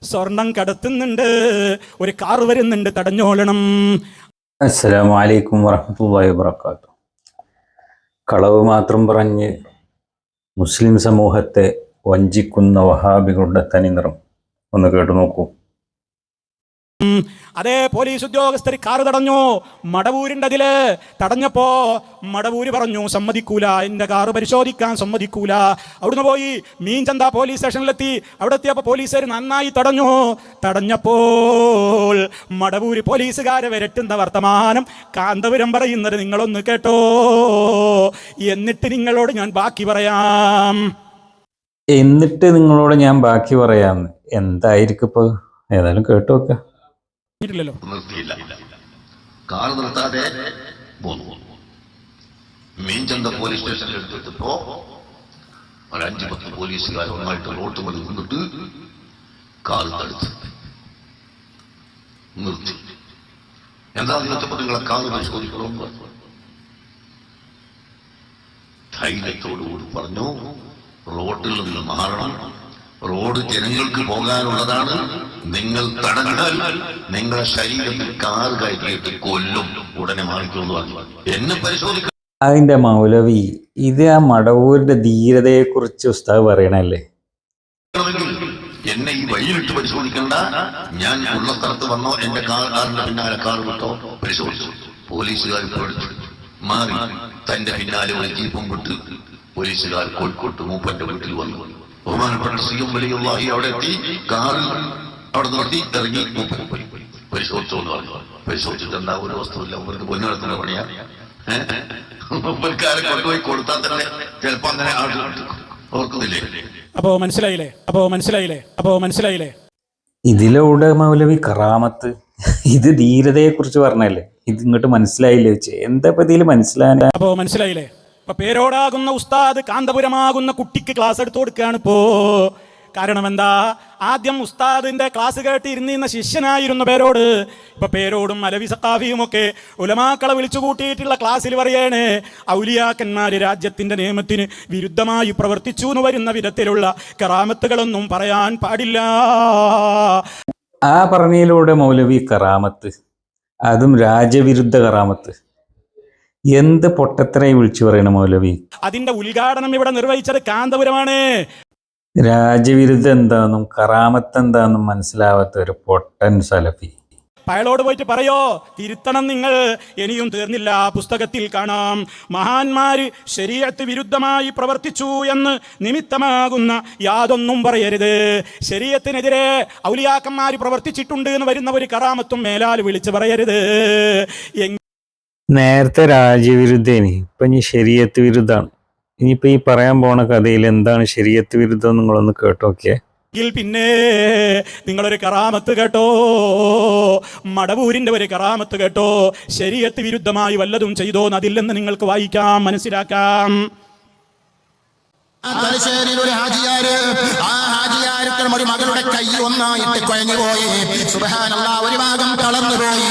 സ്വർണം കടത്തുന്നുണ്ട്, ഒരു കാർ വരുന്നുണ്ട്, തടഞ്ഞോളണം. അസ്സലാമു അലൈക്കും വറഹ്മത്തുള്ളാഹി വബറകാതുഹു. കളവ് മാത്രം പറഞ്ഞ് മുസ്ലിം സമൂഹത്തെ വഞ്ചിക്കുന്ന വഹാബികളുടെ തനിനിറം ഒന്ന് കേട്ടു നോക്കൂ. അതേ പോലീസ് ഉദ്യോഗസ്ഥർ കാറ് തടഞ്ഞു. മടവൂരിൻ്റെ അതില് തടഞ്ഞപ്പോ മടവൂര് പറഞ്ഞു സമ്മതിക്കൂല, എന്റെ കാറ് പരിശോധിക്കാൻ സമ്മതിക്കൂല. അവിടുന്ന് പോയി മീൻചന്ത പോലീസ് സ്റ്റേഷനിലെത്തി. അവിടെ എത്തിയപ്പോൾ പോലീസുകാർ നന്നായി തടഞ്ഞു. തടഞ്ഞപ്പോൾ മടവൂര് പോലീസുകാരെ വരട്ടുന്ന വർത്തമാനം കാന്തപുരം പറയുന്നത് നിങ്ങളൊന്ന് കേട്ടോ, എന്നിട്ട് നിങ്ങളോട് ഞാൻ ബാക്കി പറയാം. എന്തായിരിക്കും ഇപ്പോൾ? ഏതായാലും കേട്ടു നോക്ക. കാർ നിർത്താതെ പോന്നു. മീൻചന്ത പോലീസ് സ്റ്റേഷനിൽ എടുത്തപ്പോ ഒരു 5-10 പോലീസുകാർ ഒന്നായിട്ട് റോട്ട് വന്ന് നിന്നിട്ട് കാർ തടുത്ത് നിർത്തി. എന്താ നിർത്തപ്പോ നിങ്ങളെ കാർ പരിശോധിക്കണം ധൈര്യത്തോടുകൂടി പറഞ്ഞു. റോഡിൽ നിന്ന് മാറണം, റോഡ് ജനങ്ങൾക്ക് പോകാനുള്ളതാണ്. നിങ്ങൾ തടഞ്ഞാൽ നിങ്ങളുടെ ശരീരത്തിൽ കാർ കയറ്റിയിട്ട് കൊല്ലും, ഉടനെ മാറിക്കൊന്നു എന്നെ പരിശോധിക്കണം. അതിന്റെ മൗലവി, ഇത് ആ മടവൂരിന്റെ ധീരതയെ കുറിച്ച് ഉസ്താദ് പറയണല്ലേ. എന്നെ ഈ വഴിയിലിട്ട് പരിശോധിക്കണ്ട, ഞാൻ ഉള്ള സ്ഥലത്ത് വന്നോ, എന്റെ കാറിന്റെ പിന്നാലെ കാർ വിട്ടോ പരിശോധിച്ചു. പോലീസുകാർ പേടിച്ചു മാറി. തന്റെ പിന്നാലെ ഒരു ജീപ്പും വിട്ട് പോലീസുകാർ കോഴിക്കോട്ട് മൂപ്പന്റെ വീട്ടിൽ വന്നു. ബഹുമാനപ്പെട്ട സിഎം വലിയുള്ളാഹി അവിടെ എത്തി. കാറിൽ അവിടെ നിർത്തി ഇറങ്ങി മൂപ്പൻ പോയി പരിശോധിച്ചു എന്ന് പറഞ്ഞു. പരിശോധിച്ചിട്ട് എന്താ ഒരു വസ്തുവില്ല, അവർക്ക് പൊന്നുകളത്തിന്റെ പണിയാ. മൂപ്പൻകാരെ കൊണ്ടുപോയി കൊടുത്താൽ തന്നെ ചിലപ്പോ അങ്ങനെ ഓർക്കുന്നില്ലേ? അപ്പോ മനസ്സിലായില്ലേ? ഇതിലൂടെ മൗലവി കറാമത്ത്, ഇത് ധീരതയെ കുറിച്ച് പറഞ്ഞല്ലേ. ഇത് ഇങ്ങോട്ട് മനസ്സിലായില്ലേ വെച്ച് എന്താ ഇപ്പൊ ഇതിൽ മനസ്സിലായ? അപ്പോ മനസ്സിലായില്ലേ? ഇപ്പൊ പേരോടാകുന്ന ഉസ്താദ് കാന്തപുരമാകുന്ന കുട്ടിക്ക് ക്ലാസ് എടുത്തു കൊടുക്കുകയാണ് ഇപ്പോ. കാരണം എന്താ? ആദ്യം ഉസ്താദിന്റെ ക്ലാസ് കേട്ട് ഇരുന്നിരുന്ന ശിഷ്യനായിരുന്നു പേരോട്. ഇപ്പൊ പേരോടും അലവി സഖാഫിയും ഒക്കെ ഉലമാക്കളെ വിളിച്ചു കൂട്ടിയിട്ടുള്ള ക്ലാസ്സിൽ പറയാണ്, ഔലിയാക്കന്മാര് രാജ്യത്തിന്റെ നിയമത്തിന് വിരുദ്ധമായി പ്രവർത്തിച്ചു എന്ന് വരുന്ന വിധത്തിലുള്ള കറാമത്തുകളൊന്നും പറയാൻ പാടില്ല. ആ പറഞ്ഞതിലൂടെ മൗലവി കറാമത്ത്, അതും രാജവിരുദ്ധ കറാമത്ത്, എന്ത് പൊട്ടത്തരായി വിളിച്ചു പറയണ മൗലവി. അതിന്റെ ഉദ്ഘാടനം ഇവിടെ നിർവഹിച്ചത് കാന്തപുരമാണ്. രാജവിരുദ്ധം എന്താണെന്നും കറാമത്ത് എന്താണെന്നും മനസ്സിലാവാത്ത ഒരു പൊട്ടൻ സലഫി. അയാളോട് പോയിട്ട് പറയോ, തിരുത്തണം നിങ്ങൾ, ഇനിയും തീർന്നില്ല. പുസ്തകത്തിൽ കാണാം, മഹാന്മാര് ശരീഅത്ത് വിരുദ്ധമായി പ്രവർത്തിച്ചു എന്ന് നിമിത്തമാകുന്ന യാതൊന്നും പറയരുത്. ശരീഅത്തിനെതിരെ ഔലിയാക്കന്മാര് പ്രവർത്തിച്ചിട്ടുണ്ട് എന്ന് വരുന്ന ഒരു കറാമത്തും മേലാൽ വിളിച്ച് പറയരുത്. നേരത്തെ രാജ്യവിരുദ്ധേനി, ഇപ്പൊ ഇനി ശരീഅത്ത് വിരുദ്ധാണ്. ഇനിയിപ്പോ ഈ പറയാൻ പോണ കഥയിൽ എന്താണ് ശരീഅത്ത് വിരുദ്ധം നിങ്ങളൊന്ന് കേട്ടോക്കിയേ. പിന്നെ നിങ്ങളൊരു കറാമത്ത് കേട്ടോ, മടവൂരിന്റെ ഒരു കറാമത്ത് കേട്ടോ. ശരീഅത്ത് വിരുദ്ധമായി വല്ലതും ചെയ്തോന്ന് അതില്ലെന്ന് നിങ്ങൾക്ക് വായിക്കാം, മനസ്സിലാക്കാം. തലശ്ശേരിയിൽ ഒരു ഹാജിയാര്, ആ ഹാജിയാർക്ക് ഒരു മകളുടെ കൈ ഒന്നായിട്ട് കുഴഞ്ഞു പോയി. സുബ്ഹാനല്ലാഹ്, ഒരു ഭാഗം തളർന്നു പോയി.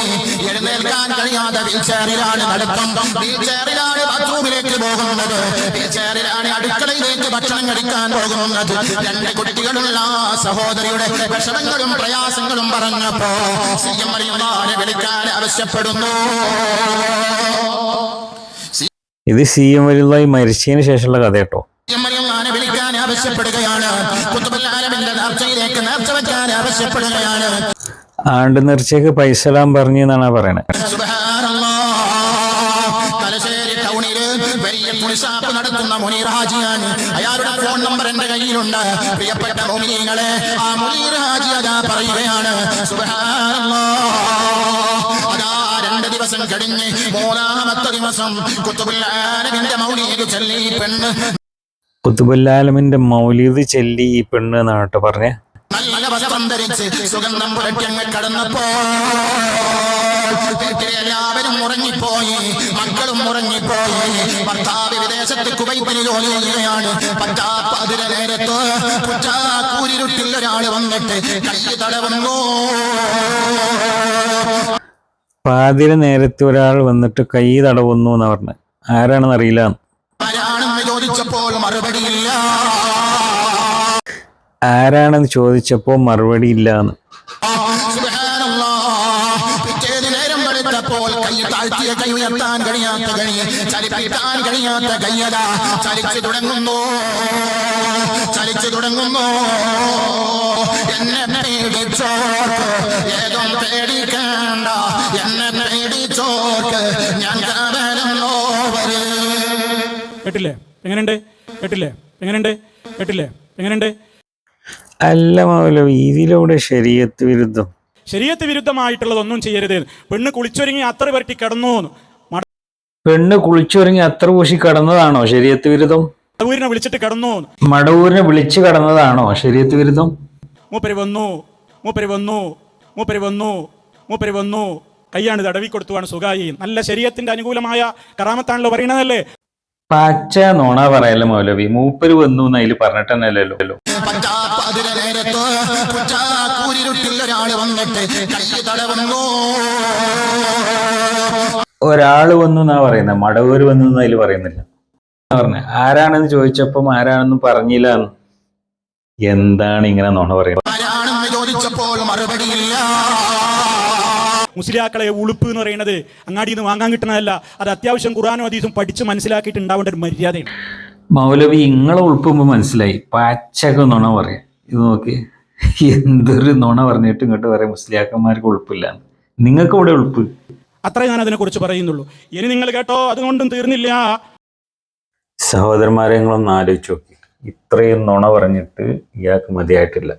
എഴുന്നേൽക്കാൻ കഴിയാതെ വീൽചെയറിലാണ് നടത്തം. വീൽചെയറിലാണ് ബാത്റൂമിലേക്ക് പോകുന്നത്. വീൽചെയറിലാണ് അടുക്കളയിലേക്ക് ഭക്ഷണം കഴിക്കാൻ പോകുന്നത്. 2 കുട്ടികളുള്ള സഹോദരിയുടെ വിഷമങ്ങളും പ്രയാസങ്ങളും പറഞ്ഞപ്പോ സിഎം മറിയമ്മാനെ വിളിക്കാൻ ആവശ്യപ്പെടുന്നു. ഇത് സിഎം വലിയുള്ളാഹി മരിച്ചതിന് ശേഷമുള്ള കഥ കേട്ടോ. വിളിക്കാൻ ആവശ്യപ്പെടുകയാണ്. ഖുതുബുൽ ആലമിന്റെ നേർച്ചയിലേക്ക് നേർച്ച വെക്കാൻ ആവശ്യപ്പെടുകയാണ്. ആണ്ട് നേർച്ചയ്ക്ക് പൈസ ഇടാൻ പറഞ്ഞു എന്നാണ് പറയണത്. തലശ്ശേരി ടൗണില് വലിയ തുണിഷാപ്പ് നടത്തുന്ന മുനീർ ഹാജിയാണ്. അയാളുടെ ഫോൺ നമ്പർ എന്റെ കയ്യിലുണ്ട്. പ്രിയപ്പെട്ട മുഅ്മിനീങ്ങളെ, ആ മുനീർ ഹാജി അതാ പറയുകയാണ്, സുബ്ഹാനല്ലാഹ്, അതാ 2 ദിവസം കഴിഞ്ഞ് 3ാമത്തെ ദിവസം ഖുതുബുൽ ആലമിന്റെ മൗലിദ് ചൊല്ലി പെണ്ണ്, ഖുതുബുൽ ആലമിന്റെ മൗലിദ് ചൊല്ലി ഈ പെണ്ണ് എന്നാട്ടോ പറഞ്ഞേ. നല്ല വസ്ത്രം ധരിച്ച് സുഗന്ധം പുരട്ടിയങ്ങ് കടന്നപ്പോ എല്ലാവരും ഉറങ്ങിപ്പോയി, മക്കളും ഉറങ്ങിപ്പോയി. ഭർത്താവ് വിദേശത്ത് കുവൈത്തിൽ ജോലി ചെയ്യുകയാണ്. പറ്റാപ്പതിര നേരത്ത് കൂരിരുട്ടിൽ ഒരാൾ വന്നിട്ട് കൈ തടവുന്നു. പാതിര നേരത്തെ ഒരാൾ വന്നിട്ട് കൈ തടവുന്നു എന്നാ പറഞ്ഞത്. ആരാണെന്ന് അറിയില്ല. ആരാണെന്ന് ചോദിച്ചപ്പോൾ മറുപടിയില്ല. ആരാണെന്ന് ചോദിച്ചപ്പോൾ മറുപടി ഇല്ലാന്ന്. പിറ്റേന്ന് നേരം വെളുത്തപ്പോൾ കൈ താഴ്ത്തിയ കൈ ഉയർത്താൻ കഴിയാത്ത കൈ, ചലിപ്പിക്കാൻ കഴിയാത്ത കൈയത ചലിച്ചു തുടങ്ങുന്നു. എന്നെ പേടിച്ചോർക്ക് ഏതും പേടിക്കണ്ട, എന്നെ പേടിച്ചോർക്ക് ഞാൻ കേട്ടില്ലേ? എങ്ങനെയുണ്ട്? അല്ല മൗലവി, ഇതിലൂടെ ശരീഅത്ത് വിരുദ്ധം? ശരീഅത്ത് വിരുദ്ധമായിട്ടുള്ളതൊന്നും ചെയ്യരുത്. പെണ്ണ് കുളിച്ചൊരുങ്ങി അത്ര പരട്ടി കിടന്നു. പെണ്ണ് കുളിച്ചൊരുങ്ങി അത്ര പൂശി കടന്നതാണോ ശരീഅത്ത് വിരുദ്ധം? മടവൂരിനെ വിളിച്ചിട്ട് കിടന്നു. മടവൂരിനെ വിളിച്ചു കടന്നതാണോ ശരീഅത്ത് വിരുദ്ധം? മൂപ്പര് വന്നു കയ്യാണ് തടവി കൊടുത്തുവാണ് സുഖായി. നല്ല ശരീഅത്തിന്റെ അനുകൂലമായ കറാമത്താണല്ലോ പറയണതല്ലേ. പച്ച നോണ പറയല്ലേ മൗലവി, മൂപ്പര് വന്നു എന്ന് അതിൽ പറഞ്ഞിട്ടെന്നല്ലോ. ഒരാള് വന്നു എന്നാ പറയുന്നത്, മടവൂര് വന്നു എന്ന് അതിൽ പറയുന്നില്ല. പറഞ്ഞ ആരാണെന്ന് ചോദിച്ചപ്പം ആരാണെന്നും പറഞ്ഞില്ല. എന്താണ് ഇങ്ങനെ നോണ പറയുന്നത്? ചോദിച്ചപ്പോൾ മറുപടിയില്ല. മുസ്ലിയാക്കളെ ഉളുപ്പ് എന്ന് പറയുന്നത് അങ്ങാടിയിൽ നിന്ന് വാങ്ങാൻ കിട്ടുന്നതല്ല. അത് അത്യാവശ്യം ഖുർആനും ഹദീസും പഠിച്ച് മനസ്സിലാക്കിയിട്ട് ഉണ്ടാവേണ്ട ഒരു മര്യാദയാണ്. മൗലവി ഇങ്ങളെ ഉളുപ്പുമ്പോൾ മനസ്സിലായി, പച്ചക്ക് നുണ പറയാം. ഇത് നോക്കി, എന്തൊരു നുണ പറഞ്ഞിട്ട് ഇങ്ങോട്ട് പറയാം മുസ്ലിയാക്കന്മാർക്ക് ഉളുപ്പില്ല. നിങ്ങൾക്ക് ഇവിടെ ഉളുപ്പ്. അത്രേ ഞാൻ അതിനെ കുറിച്ച് പറയുന്നുള്ളൂ. ഇനി നിങ്ങൾ കേട്ടോ, അതുകൊണ്ടും തീർന്നില്ല. സഹോദരന്മാരെ, നിങ്ങളൊന്ന് ആലോചിച്ച് നോക്കി, ഇത്രയും നുണ പറഞ്ഞിട്ട് ഇയാൾക്ക് മതിയായിട്ടില്ല.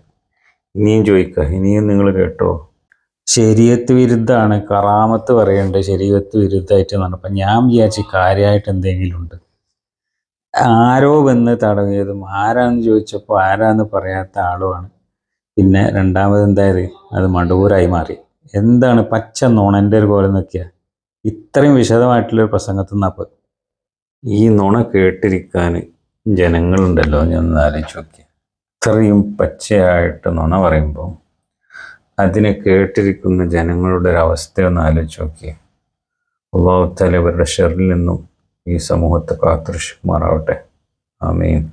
ഇനിയും ചോദിക്കുക, ഇനിയും നിങ്ങൾ കേട്ടോ. ശരീഅത്ത് വിരുദ്ധമാണ് കറാമത്ത് പറയേണ്ടത്, ശരീഅത്ത് വിരുദ്ധമായിട്ട് പറഞ്ഞപ്പോൾ ഞാൻ വിചാരിച്ച് കാര്യമായിട്ട് എന്തെങ്കിലും ഉണ്ട്. ആരോ വന്ന് തടവിയതും ആരാന്ന് ചോദിച്ചപ്പോൾ ആരാന്ന് പറയാത്ത ആളുമാണ്. പിന്നെ രണ്ടാമത് എന്തായത്, അത് മടവൂരായി മാറി. എന്താണ് പച്ച നുണൻ്റെ ഒരു കോലം നോക്കിയാൽ ഇത്രയും വിശദമായിട്ടുള്ളൊരു പ്രസംഗത്തിൽ നിന്നപ്പോൾ ഈ നുണ കേട്ടിരിക്കാൻ ജനങ്ങളുണ്ടല്ലോ. ഞാൻ ഒന്ന് ആലോചിച്ച് നോക്കിയാൽ ഇത്രയും പച്ചയായിട്ട് നുണ പറയുമ്പോൾ അതിനെ കേട്ടിരിക്കുന്ന ജനങ്ങളുടെ ഒരു അവസ്ഥയൊന്ന് ആലോചിച്ച് നോക്കിയേ. അല്ലാഹു തആല ഇവരുടെ ഷർറിൽ നിന്നും ഈ സമൂഹത്തെ കാത്തുരക്ഷിക്കുമാറാവട്ടെ. ആമീൻ.